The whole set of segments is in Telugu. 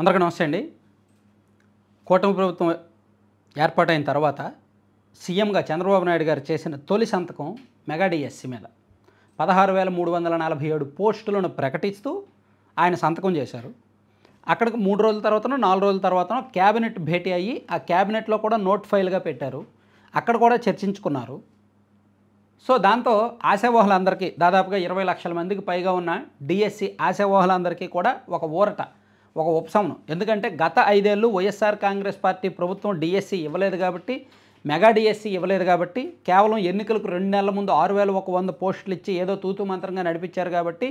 అందరికీ నమస్తే అండి. కూటమి ప్రభుత్వం ఏర్పాటైన తర్వాత సీఎంగా చంద్రబాబు నాయుడు గారు చేసిన తొలి సంతకం మెగా డిఎస్సి మీద 16,347 పోస్టులను ప్రకటిస్తూ ఆయన సంతకం చేశారు. అక్కడికి 3 రోజుల తర్వాతనో 4 రోజుల తర్వాతనో క్యాబినెట్ భేటీ అయ్యి ఆ క్యాబినెట్లో కూడా నోట్ ఫైల్గా పెట్టారు. అక్కడ కూడా చర్చించుకున్నారు. సో దాంతో ఆశావహులందరికీ దాదాపుగా 20 లక్షల మందికి పైగా ఉన్న డిఎస్సి ఆశావహులందరికీ కూడా ఒక ఊరట, ఒక ఉపశమనం. ఎందుకంటే గత 5 ఏళ్ళు వైఎస్ఆర్ కాంగ్రెస్ పార్టీ ప్రభుత్వం డిఎస్సి ఇవ్వలేదు కాబట్టి, మెగా డిఎస్సి ఇవ్వలేదు కాబట్టి, కేవలం ఎన్నికలకు 2 నెలల ముందు 6,100 పోస్టులు ఇచ్చి ఏదో తూతూ మంత్రంగా నడిపించారు కాబట్టి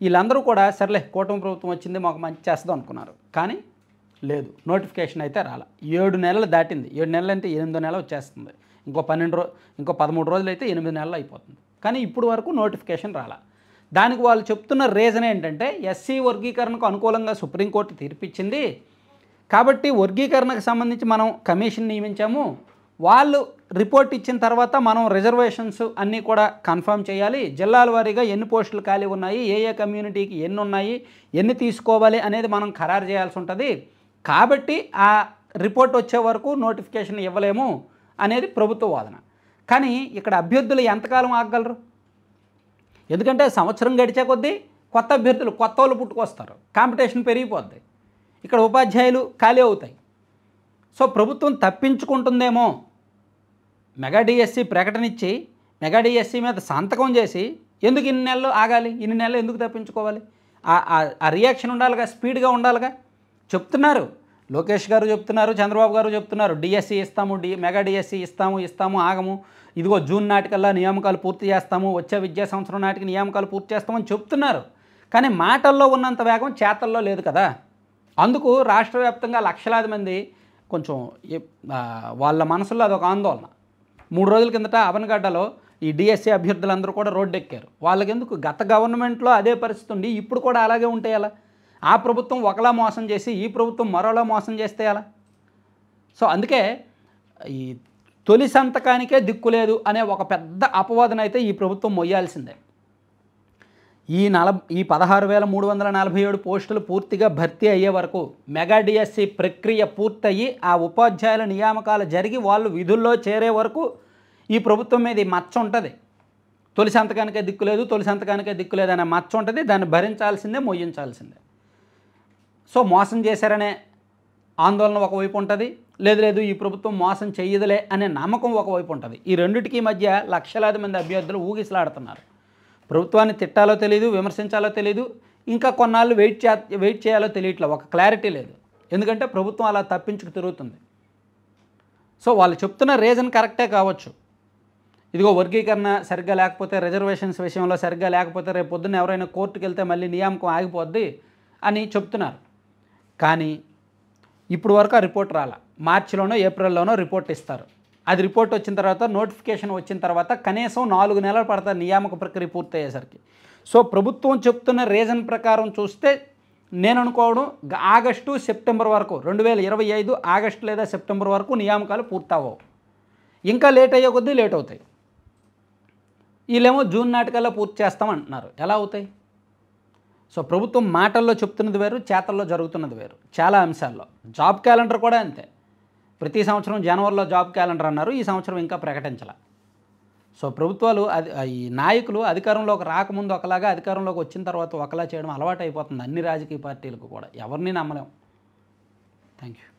వీళ్ళందరూ కూడా సర్లే కూటమి ప్రభుత్వం వచ్చింది మాకు మంచి చేస్తుంది అనుకున్నారు. కానీ లేదు, నోటిఫికేషన్ అయితే రాలా. 7 నెలలు దాటింది. 7 నెలలు అంటే 8వ నెల వచ్చేస్తుంది. ఇంకో 13 రోజులు అయితే 8 నెలలు అయిపోతుంది. కానీ ఇప్పుడు వరకు నోటిఫికేషన్ రాలా. దానికి వాళ్ళు చెప్తున్న రీజన్ ఏంటంటే ఎస్సీ వర్గీకరణకు అనుకూలంగా సుప్రీంకోర్టు తీర్పిచ్చింది కాబట్టి వర్గీకరణకు సంబంధించి మనం కమిషన్ నియమించాము, వాళ్ళు రిపోర్ట్ ఇచ్చిన తర్వాత మనం రిజర్వేషన్స్ అన్నీ కూడా కన్ఫర్మ్ చేయాలి, జిల్లాల వారీగా ఎన్ని పోస్టులు ఖాళీ ఉన్నాయి, ఏ ఏ కమ్యూనిటీకి ఎన్ని ఉన్నాయి, ఎన్ని తీసుకోవాలి అనేది మనం ఖరారు చేయాల్సి ఉంటుంది. కాబట్టి ఆ రిపోర్ట్ వచ్చే వరకు నోటిఫికేషన్ ఇవ్వలేము అనేది ప్రభుత్వ వాదన. కానీ ఇక్కడ అభ్యర్థులు ఎంతకాలం ఆగగలరు? ఎందుకంటే సంవత్సరం గడిచే కొద్దీ కొత్త అభ్యర్థులు కొత్త వాళ్ళు పుట్టుకొస్తారు, కాంపిటీషన్ పెరిగిపోద్ది, ఇక్కడ ఉపాధ్యాయులు ఖాళీ అవుతాయి. సో ప్రభుత్వం తప్పించుకుంటుందేమో, మెగా డిఎస్సి ప్రకటన ఇచ్చి మెగా డిఎస్సి మీద సంతకం చేసి ఎందుకు ఇన్ని నెలలు ఆగాలి, ఇన్ని నెలలు ఎందుకు తప్పించుకోవాలి? ఆ రియాక్షన్ ఉండాలిగా, స్పీడ్గా ఉండాలిగా. చెప్తున్నారు, లోకేష్ గారు చెప్తున్నారు, చంద్రబాబు గారు చెప్తున్నారు, డిఎస్సి ఇస్తాము, మెగా డిఎస్సి ఇస్తాము ఆగము, ఇదిగో జూన్ నాటికల్లా నియామకాలు పూర్తి చేస్తాము, వచ్చే విద్యా సంవత్సరం నాటికి నియామకాలు పూర్తి చేస్తామని చెప్తున్నారు. కానీ మాటల్లో ఉన్నంత వేగం చేతల్లో లేదు కదా. అందుకు రాష్ట్ర వ్యాప్తంగా లక్షలాది మంది కొంచెం వాళ్ళ మనసులో అదొక ఆందోళన. 3 రోజుల కిందట అవనగడ్డలో ఈ డిఎస్సి అభ్యర్థులందరూ కూడా రోడ్డెక్కారు. వాళ్ళకెందుకు గత గవర్నమెంట్లో అదే పరిస్థితి ఉండి ఇప్పుడు కూడా అలాగే ఉంటే ఎలా? ఆ ప్రభుత్వం ఒకలా మోసం చేసి ఈ ప్రభుత్వం మరోలా మోసం చేస్తే ఎలా? సో అందుకే ఈ తొలి సంతకానికే దిక్కులేదు అనే ఒక పెద్ద అపవాదన అయితే ఈ ప్రభుత్వం మొయ్యాల్సిందే. ఈ 16,347 పోస్టులు పూర్తిగా భర్తీ అయ్యే వరకు, మెగా డిఎస్సి ప్రక్రియ పూర్తయ్యి ఆ ఉపాధ్యాయుల నియామకాలు జరిగి వాళ్ళు విధుల్లో చేరే వరకు ఈ ప్రభుత్వం మీద మచ్చ ఉంటుంది. తొలి సంతకానికే దిక్కులేదు అనే మచ్చ ఉంటుంది. దాన్ని భరించాల్సిందే, మొయ్యించాల్సిందే. సో మోసం చేశారనే ఆందోళన ఒకవైపు ఉంటుంది, లేదు ఈ ప్రభుత్వం మోసం చెయ్యదులే అనే నమ్మకం ఒకవైపు ఉంటుంది. ఈ రెండిటికి మధ్య లక్షలాది మంది అభ్యర్థులు ఊగిసలాడుతున్నారు. ప్రభుత్వాన్ని తిట్టాలో తెలియదు, విమర్శించాలో తెలియదు, ఇంకా కొన్నాళ్ళు వెయిట్ చేయాలో తెలియట్లే, ఒక క్లారిటీ లేదు. ఎందుకంటే ప్రభుత్వం అలా తప్పించుకు తిరుగుతుంది. సో వాళ్ళు చెప్తున్న రీజన్ కరెక్టే కావచ్చు. ఇదిగో వర్గీకరణ సరిగ్గా లేకపోతే, రిజర్వేషన్స్ విషయంలో సరిగ్గా లేకపోతే రేపు పొద్దున్న ఎవరైనా కోర్టుకు వెళ్తే మళ్ళీ నియామకం ఆగిపోద్ది అని చెప్తున్నారు. కానీ ఇప్పుడు వరకు ఆ రిపోర్ట్ రాలా. మార్చిలోనో ఏప్రిల్లోనో రిపోర్ట్ ఇస్తారు. అది రిపోర్ట్ వచ్చిన తర్వాత, నోటిఫికేషన్ వచ్చిన తర్వాత కనీసం 4 నెలలు పడతాయి నియామక ప్రక్రియ పూర్తయ్యేసరికి. సో ప్రభుత్వం చెప్తున్న రీజన్ ప్రకారం చూస్తే నేను అనుకోవడం ఆగస్టు సెప్టెంబర్ వరకు, 2025 ఆగస్టు లేదా సెప్టెంబర్ వరకు నియామకాలు పూర్తవవు. ఇంకా లేట్ అయ్యే కొద్దీ లేట్ అవుతాయి. వీళ్ళేమో జూన్ నాటికల్లా పూర్తి చేస్తామంటున్నారు. ఎలా అవుతాయి? సో ప్రభుత్వం మాటల్లో చెప్తున్నది వేరు, చేతల్లో జరుగుతున్నది వేరు. చాలా అంశాల్లో జాబ్ క్యాలెండర్ కూడా అంతే. ప్రతి సంవత్సరం జనవరిలో జాబ్ క్యాలెండర్ అన్నారు, ఈ సంవత్సరం ఇంకా ప్రకటించాల. సో ప్రభుత్వాలు ఈ నాయకులు అధికారంలోకి రాకముందు ఒకలాగా, అధికారంలోకి వచ్చిన తర్వాత ఒకలా చేయడం అలవాటు అయిపోతుంది అన్ని రాజకీయ పార్టీలకు కూడా. ఎవరిని నమ్మలేం. Thank you.